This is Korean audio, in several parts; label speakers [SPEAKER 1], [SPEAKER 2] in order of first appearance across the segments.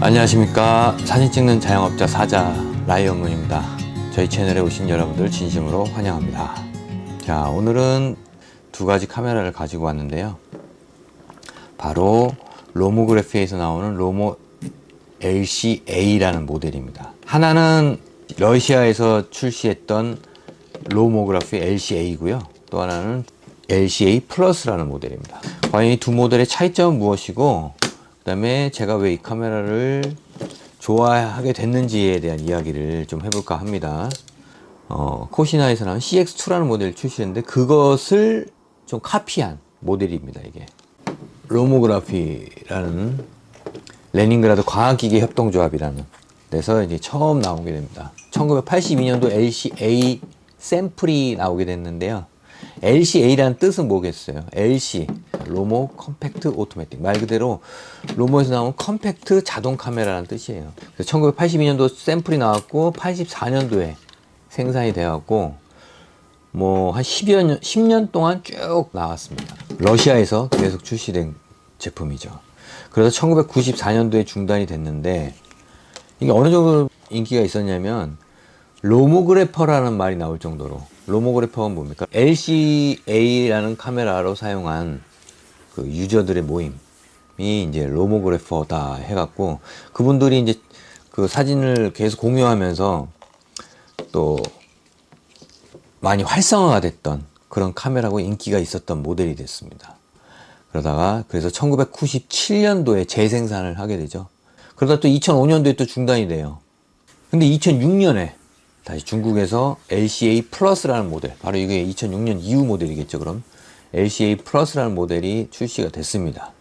[SPEAKER 1] 안녕하십니까. 사진 찍는 자영업자 사자 라이언문입니다. 저희 채널에 오신 여러분들 진심으로 환영합니다. 자, 오늘은 두 가지 카메라를 가지고 왔는데요. 바로 로모그래피에서 나오는 로모 LCA라는 모델입니다. 하나는 러시아에서 출시했던 로모그래피 LCA고요. 또 하나는 LCA 플러스라는 모델입니다. 과연 이 두 모델의 차이점은 무엇이고, 그 다음에 제가 왜 이 카메라를 좋아하게 됐는지에 대한 이야기를 좀 해볼까 합니다. 코시나에서 나온 CX2라는 모델을 출시했는데 그것을 좀 카피한 모델입니다. 이게 로모그래피라는 레닌그라드 과학기계 협동조합이라는 데서 이제 처음 나오게 됩니다. 1982년도 LCA 샘플이 나오게 됐는데요. LCA라는 뜻은 뭐겠어요? LC, 로모 컴팩트 오토매틱. 말 그대로 로모에서 나온 컴팩트 자동 카메라라는 뜻이에요. 그래서 1982년도 샘플이 나왔고 84년도에 생산이 되었고 뭐 한 10년 동안 쭉 나왔습니다. 러시아에서 계속 출시된 제품이죠. 그래서 1994년도에 중단이 됐는데 이게 어느 정도 인기가 있었냐면 로모그래퍼라는 말이 나올 정도로. 로모그래퍼가 뭡니까? LCA라는 카메라로 사용한 그 유저들의 모임이 이제 로모그래퍼다 해갖고 그분들이 이제 그 사진을 계속 공유하면서 또 많이 활성화가 됐던 그런 카메라고 인기가 있었던 모델이 됐습니다. 그러다가 그래서 1997년도에 재생산을 하게 되죠. 그러다 또 2005년도에 또 중단이 돼요. 근데 2006년에 다시 중국에서 LCA 플러스라는 모델, 바로 이게 2006년 이후 모델이겠죠. 그럼 LCA 플러스라는 모델이 출시가 됐습니다.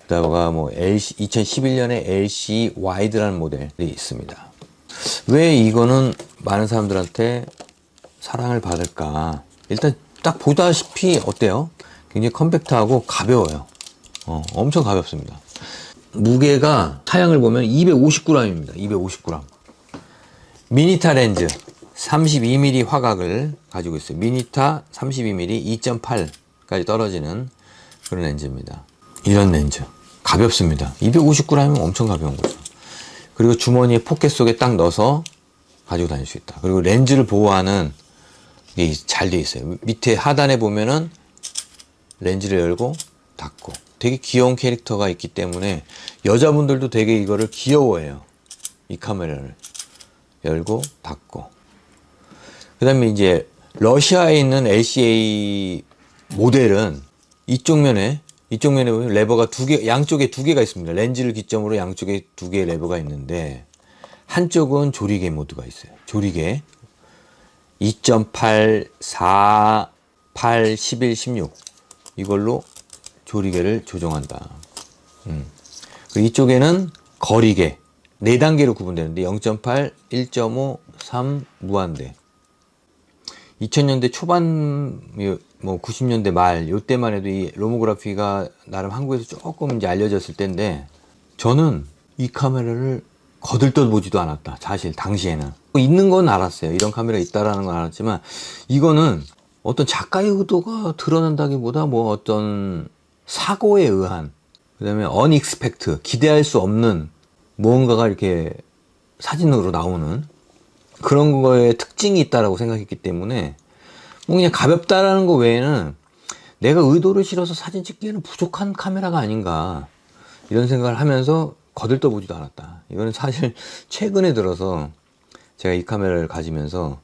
[SPEAKER 1] 그다음에 뭐 2011년에 LC 와이드라는 모델이 있습니다. 왜 이거는 많은 사람들한테 사랑을 받을까? 일단 딱 보다시피 어때요? 굉장히 컴팩트하고 가벼워요. 엄청 가볍습니다. 무게가 사양을 보면 250g입니다. 250g. 미니타 렌즈 32mm 화각을 가지고 있어요. 미니타 32mm 2.8까지 떨어지는 그런 렌즈입니다. 이런 렌즈 가볍습니다. 250g이면 엄청 가벼운 거죠. 그리고 주머니에 포켓 속에 딱 넣어서 가지고 다닐 수 있다. 그리고 렌즈를 보호하는 게 잘 돼 있어요. 밑에 하단에 보면은 렌즈를 열고 닫고 되게 귀여운 캐릭터가 있기 때문에 여자분들도 되게 이거를 귀여워해요. 이 카메라를 열고 닫고. 그 다음에 이제 러시아에 있는 LCA 모델은 이쪽 면에 보면 레버가 양쪽에 두 개가 있습니다. 렌즈를 기점으로 양쪽에 두 개의 레버가 있는데 한쪽은 조리개 모드가 있어요. 조리개 2.8, 4, 8, 11, 16 이걸로 조리개를 조정한다. 그리고 이쪽에는 거리개 4단계로 구분되는데 0.8, 1.5, 3 무한대. 2000년대 초반 뭐 90년대 말 요때만 해도 이 로모그래피가 나름 한국에서 조금 이제 알려졌을 때인데 저는 이 카메라를 거들떠보지도 않았다. 사실 당시에는 있는 건 알았어요. 이런 카메라 있다라는 건 알았지만 이거는 어떤 작가의 의도가 드러난다기보다 뭐 어떤 사고에 의한 그다음에 unexpected 기대할 수 없는 무언가가 이렇게 사진으로 나오는 그런 거에 특징이 있다라고 생각했기 때문에 뭐 그냥 가볍다라는 거 외에는 내가 의도를 실어서 사진 찍기에는 부족한 카메라가 아닌가 이런 생각을 하면서 거들떠보지도 않았다. 이거는 사실 최근에 들어서 제가 이 카메라를 가지면서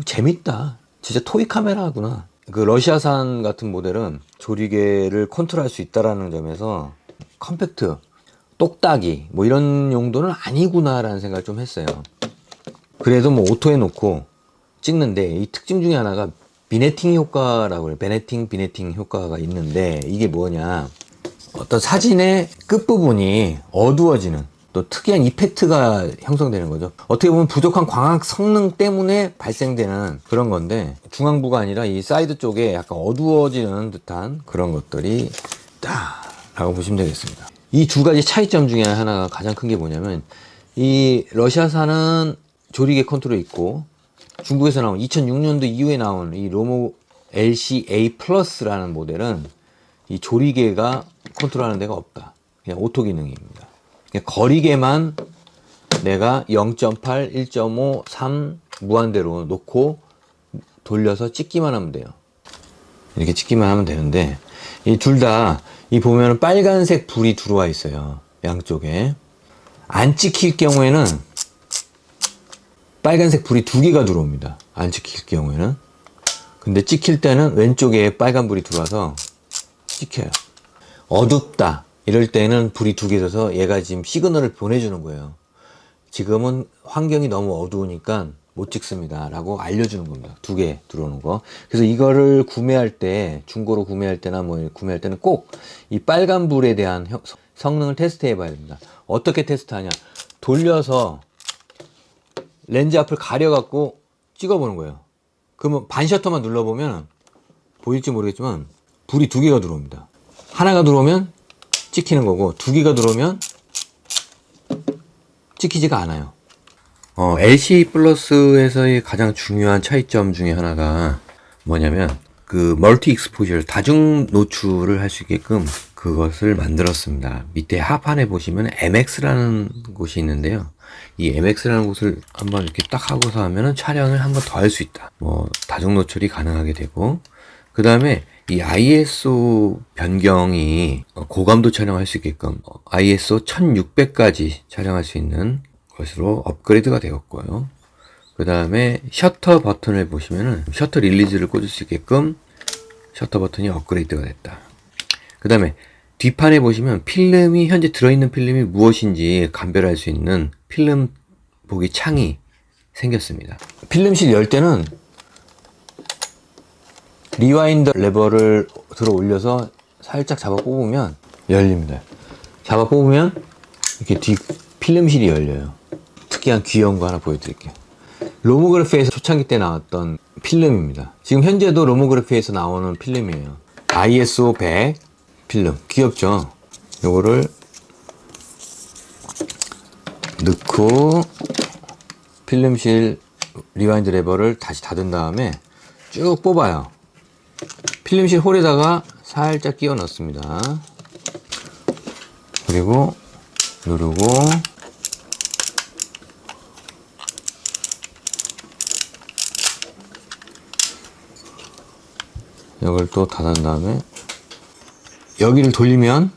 [SPEAKER 1] 재밌다. 진짜 토이 카메라구나. 그 러시아산 같은 모델은 조리개를 컨트롤할 수 있다라는 점에서 컴팩트 똑딱이 뭐 이런 용도는 아니구나 라는 생각을 좀 했어요. 그래도 뭐 오토에 놓고 찍는데 이 특징 중에 하나가 비네팅 효과라고 그래요. 비네팅 효과가 있는데 이게 뭐냐, 어떤 사진의 끝부분이 어두워지는 또 특이한 이펙트가 형성되는 거죠. 어떻게 보면 부족한 광학 성능 때문에 발생되는 그런 건데 중앙부가 아니라 이 사이드 쪽에 약간 어두워지는 듯한 그런 것들이 있다 라고 보시면 되겠습니다. 이 두 가지 차이점 중에 하나가 가장 큰 게 뭐냐면 이 러시아산은 조리개 컨트롤이 있고 중국에서 나온 2006년도 이후에 나온 이 로모 LCA 플러스라는 모델은 이 조리개가 컨트롤하는 데가 없다. 그냥 오토 기능입니다. 거리계만 내가 0.8, 1.5, 3 무한대로 놓고 돌려서 찍기만 하면 돼요. 이렇게 찍기만 하면 되는데, 이 둘 다, 이 보면 빨간색 불이 들어와 있어요. 양쪽에. 안 찍힐 경우에는 빨간색 불이 2개가 들어옵니다. 안 찍힐 경우에는. 근데 찍힐 때는 왼쪽에 빨간 불이 들어와서 찍혀요. 어둡다. 이럴 때는 불이 2개 져서 얘가 지금 시그널을 보내주는 거예요. 지금은 환경이 너무 어두우니까 못 찍습니다 라고 알려주는 겁니다. 2개 들어오는 거. 그래서 이거를 구매할 때, 중고로 구매할 때나 뭐 구매할 때는 꼭 이 빨간 불에 대한 성능을 테스트 해봐야 됩니다. 어떻게 테스트하냐? 돌려서 렌즈 앞을 가려갖고 찍어보는 거예요. 그러면 반셔터만 눌러보면 보일지 모르겠지만 불이 2개가 들어옵니다. 하나가 들어오면 찍히는 거고 2개가 들어오면 찍히지가 않아요. LCA 플러스에서의 가장 중요한 차이점 중에 하나가 뭐냐면 그 멀티 익스포저, 다중 노출을 할 수 있게끔 그것을 만들었습니다. 밑에 하판에 보시면 MX라는 곳이 있는데요. 이 MX라는 곳을 한번 이렇게 딱 하고서 하면은 촬영을 한번 더 할 수 있다. 뭐 다중 노출이 가능하게 되고, 그 다음에 이 ISO 변경이 고감도 촬영할 수 있게끔 ISO 1600까지 촬영할 수 있는 것으로 업그레이드가 되었고요. 그 다음에 셔터 버튼을 보시면은 셔터 릴리즈를 꽂을 수 있게끔 셔터 버튼이 업그레이드가 됐다. 그 다음에 뒷판에 보시면 필름이, 현재 들어있는 필름이 무엇인지 감별할 수 있는 필름 보기 창이 생겼습니다. 필름실 열 때는 리와인더 레버를 들어 올려서 살짝 잡아 뽑으면 열립니다. 잡아 뽑으면 이렇게 뒤 필름실이 열려요. 특이한 귀여운 거 하나 보여드릴게요. 로모그래피에서 초창기 때 나왔던 필름입니다. 지금 현재도 로모그래피에서 나오는 필름이에요. ISO 100 필름. 귀엽죠? 요거를 넣고 필름실 리와인드 레버를 다시 닫은 다음에 쭉 뽑아요. 필름실 홀에다가 살짝 끼워 넣습니다. 그리고 누르고 이걸 또 닫은 다음에 여기를 돌리면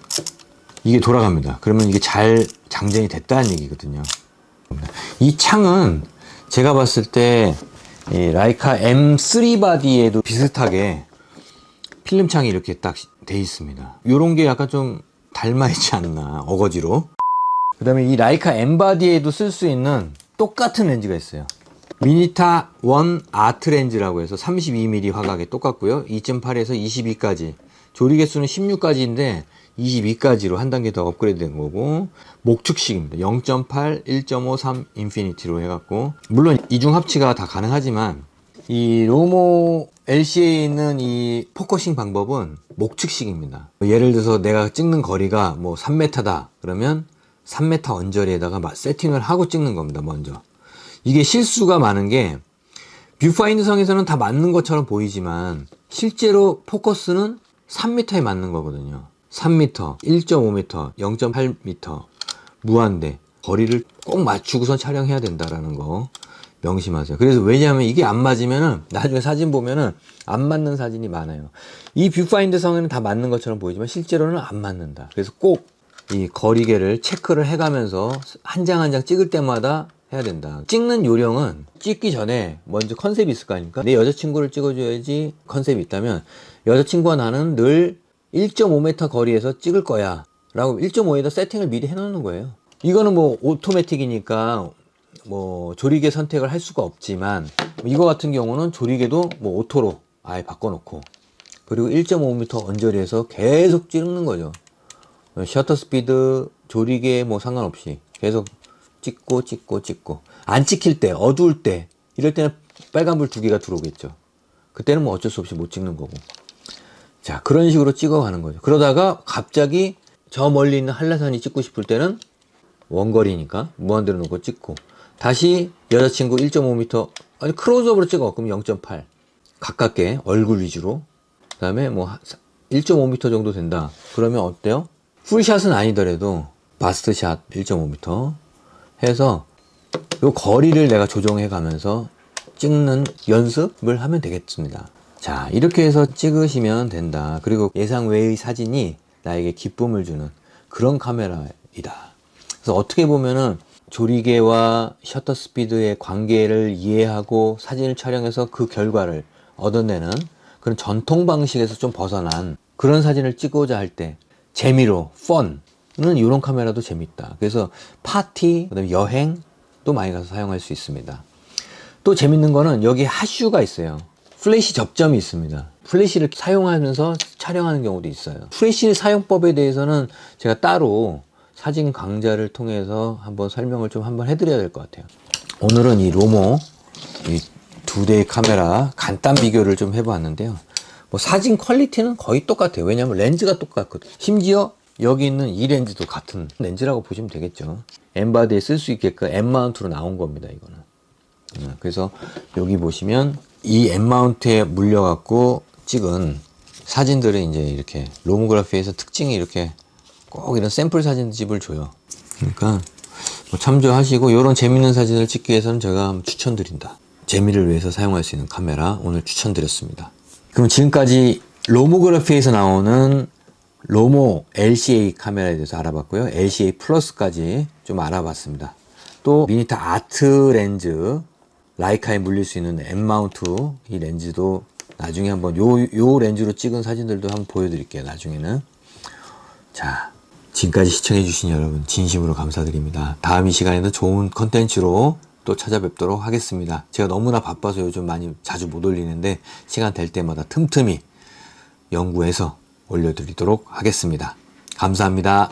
[SPEAKER 1] 이게 돌아갑니다. 그러면 이게 잘 장전이 됐다는 얘기거든요. 이 창은 제가 봤을 때 이 라이카 M3 바디에도 비슷하게 필름 창이 이렇게 딱 돼 있습니다. 요런 게 약간 좀 닮아있지 않나, 어거지로. 그 다음에 이 라이카 M 바디에도 쓸 수 있는 똑같은 렌즈가 있어요. 미니타 1 아트 렌즈라고 해서 32mm 화각에 똑같고요. 2.8에서 22까지. 조리 개수는 16까지인데 22까지로 한 단계 더 업그레이드 된 거고, 목축식입니다. 0.8, 1.5, 3 인피니티로 해갖고, 물론 이중 합치가 다 가능하지만 이 로모 LCA에 있는 이 포커싱 방법은 목축식입니다. 예를 들어서 내가 찍는 거리가 뭐 3m다 그러면 3m 언저리에다가 세팅을 하고 찍는 겁니다. 먼저 이게 실수가 많은 게, 뷰파인더성에서는 다 맞는 것처럼 보이지만 실제로 포커스는 3m에 맞는 거거든요. 3m, 1.5m, 0.8m 무한대 거리를 꼭 맞추고선 촬영해야 된다라는 거 명심하세요. 그래서 왜냐하면 이게 안 맞으면은 나중에 사진 보면은 안 맞는 사진이 많아요. 이 뷰파인더성에는 다 맞는 것처럼 보이지만 실제로는 안 맞는다. 그래서 꼭 이 거리계를 체크를 해가면서 한 장 한 장 찍을 때마다 해야 된다. 찍는 요령은 찍기 전에 먼저 컨셉이 있을 거 아닙니까? 내 여자친구를 찍어줘야지 컨셉이 있다면, 여자친구와 나는 늘 1.5m 거리에서 찍을 거야 라고 1.5에다 세팅을 미리 해놓는 거예요. 이거는 뭐 오토매틱이니까 뭐 조리개 선택을 할 수가 없지만, 이거 같은 경우는 조리개도 뭐 오토로 아예 바꿔놓고, 그리고 1.5m 언저리에서 계속 찍는 거죠. 셔터 스피드, 조리개 뭐 상관없이 계속 찍고 안 찍힐 때, 어두울 때, 이럴 때는 빨간불 2개가 들어오겠죠. 그때는 뭐 어쩔 수 없이 못 찍는 거고. 자, 그런 식으로 찍어가는 거죠. 그러다가 갑자기 저 멀리 있는 한라산이 찍고 싶을 때는 원거리니까 무한대로 놓고 찍고, 다시 여자친구 1.5m, 아니 클로즈업으로 찍어. 그럼 0.8 가깝게 얼굴 위주로. 그 다음에 뭐 1.5m 정도 된다 그러면 어때요? 풀샷은 아니더라도 바스트샷 1.5m 해서 요 거리를 내가 조정해 가면서 찍는 연습을 하면 되겠습니다. 자, 이렇게 해서 찍으시면 된다. 그리고 예상 외의 사진이 나에게 기쁨을 주는 그런 카메라이다. 그래서 어떻게 보면은 조리개와 셔터 스피드의 관계를 이해하고 사진을 촬영해서 그 결과를 얻어내는 그런 전통 방식에서 좀 벗어난 그런 사진을 찍고자 할 때 재미로, 펀은 이런 카메라도 재밌다. 그래서 파티, 그다음에 여행도 많이 가서 사용할 수 있습니다. 또 재밌는 거는 여기 핫슈가 있어요. 플래시 접점이 있습니다. 플래시를 사용하면서 촬영하는 경우도 있어요. 플래시 사용법에 대해서는 제가 따로 사진 강좌를 통해서 한번 설명을 좀 한번 해드려야 될 것 같아요. 오늘은 이 로모 이 두 대의 카메라 간단 비교를 좀 해봤는데요. 뭐 사진 퀄리티는 거의 똑같아요. 왜냐하면 렌즈가 똑같거든요. 심지어 여기 있는 이 렌즈도 같은 렌즈라고 보시면 되겠죠. M바디에 쓸 수 있게끔 M마운트로 나온 겁니다. 이거는. 그래서 여기 보시면 이 M마운트에 물려갖고 찍은 사진들은 이제 이렇게 로모그래피에서 특징이 이렇게 꼭 이런 샘플 사진집을 줘요. 그러니까 뭐 참조하시고 이런 재밌는 사진을 찍기 위해서는 제가 추천드린다. 재미를 위해서 사용할 수 있는 카메라 오늘 추천드렸습니다. 그럼 지금까지 로모그래피에서 나오는 로모 LCA 카메라에 대해서 알아봤고요. LCA 플러스까지 좀 알아봤습니다. 또 미니타 아트 렌즈 라이카에 물릴 수 있는 M마운트 이 렌즈도 나중에 한번 요 렌즈로 찍은 사진들도 한번 보여드릴게요. 나중에는. 자, 지금까지 시청해주신 여러분 진심으로 감사드립니다. 다음 이 시간에는 좋은 컨텐츠로 또 찾아뵙도록 하겠습니다. 제가 너무나 바빠서 요즘 많이 자주 못 올리는데 시간 될 때마다 틈틈이 연구해서 올려드리도록 하겠습니다. 감사합니다.